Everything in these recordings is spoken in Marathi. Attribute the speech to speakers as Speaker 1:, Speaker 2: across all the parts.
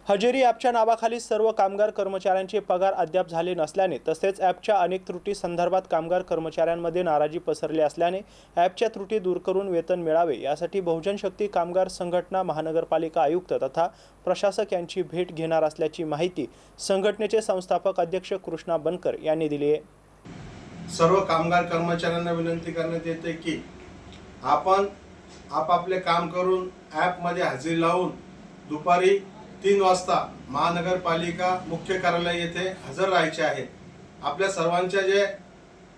Speaker 1: हजेरी ॲपच्या नावाखाली सर्व कामगार कर्मचाऱ्यांचे पगार अद्याप झाले नसल्याने तसेच ॲपच्या अनेक त्रुटी संदर्भात कामगार कर्मचाऱ्यांमध्ये नाराजी पसरली असल्याने ॲपच्या त्रुटी दूर करून वेतन मिळावे यासाठी बहुजन शक्ती कामगार संघटना महानगरपालिका आयुक्त तथा प्रशासक यांची भेट घेणार असल्याची माहिती संघटनेचे संस्थापक अध्यक्ष कृष्णा बनकर यांनी दिली आहे।
Speaker 2: सर्व कामगार कर्मचाऱ्यांना विनंती करण्यात येते की आपण आपापले काम करून ॲपमध्ये हजेरी लावून दुपारी 3 वाजता महानगरपालिका मुख्य कार्यालय येथे हजर राहायचे आहे। आपल्या सर्वांचे जे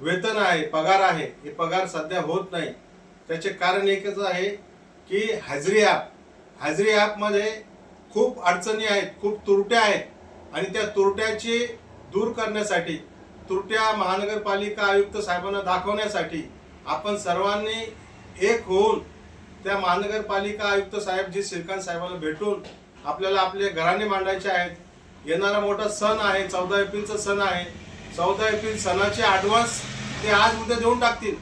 Speaker 2: वेतन आहे, पगार आहे, हे पगार सध्या होत नाही। त्याचे कारण एकच आहे की हजेरी ॲपमध्ये खूप अडचणी आहेत, खूप त्रुट्या आहेत आणि त्या त्रुट्याची दूर करण्यासाठी, त्रुट्या महानगरपालिका आयुक्त साहेबांना दाखवण्यासाठी आपण सर्वांनी एक होऊन त्या महानगरपालिका आयुक्त साहेब जी श्रीकांत साहेबांना भेटून आपल्याला आपले घराणे मांडायचे आहेत। येणारा मोठा सण आहे, 14 एप्रिलचा सण आहे। 14 एप्रिल सणाचे ॲडव्हान्स ते आज उद्या देऊन टाकतील,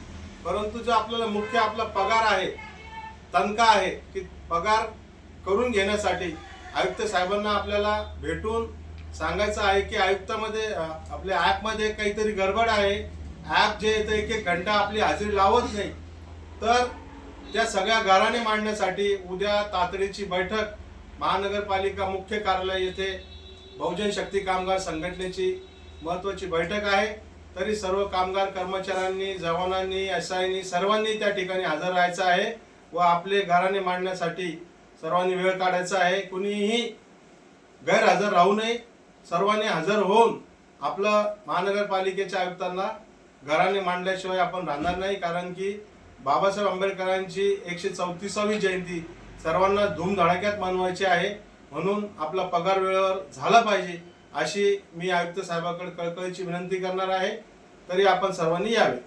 Speaker 2: परंतु जो आपल्याला मुख्य आपला पगार आहे, तनखा आहे, की पगार करून घेण्यासाठी आयुक्त साहेबांना आपल्याला भेटून सांगायचं आहे की आयुक्तामध्ये आपल्या ॲपमध्ये काहीतरी गडबड आहे। ॲप जे येतं 1-1 घंटा आपली हजेरी लावत नाही, तर त्या सगळ्या घराणे मांडण्यासाठी उद्या तातडीची बैठक महानगरपालिका मुख्य कार्यालय येथे बहुजन शक्ती कामगार संघटनेची महत्त्वाची बैठक आहे। तरी सर्व कामगार कर्मचाऱ्यांनी, जवानांनी, एसआयनी सर्वांनी त्या ठिकाणी हजर राहायचं आहे व आपले घराणे मांडण्यासाठी सर्वांनी वेळ काढायचा आहे। कुणीही गैरहजर राहू नये, सर्वांनी हजर होऊन आपलं महानगरपालिकेच्या आयुक्तांना घराणे मांडल्याशिवाय आपण राहणार नाही। कारण की बाबासाहेब आंबेडकरांची 134वी जयंती सर्वांना धूमधडाक्यात मनवायची आहे, म्हणून आपला पगार वेळेवर झाला पाहिजे अशी मी आयुक्त साहेबांकडे कळकळीची विनंती करणार आहे। तरी आपण सर्वांनी यावे।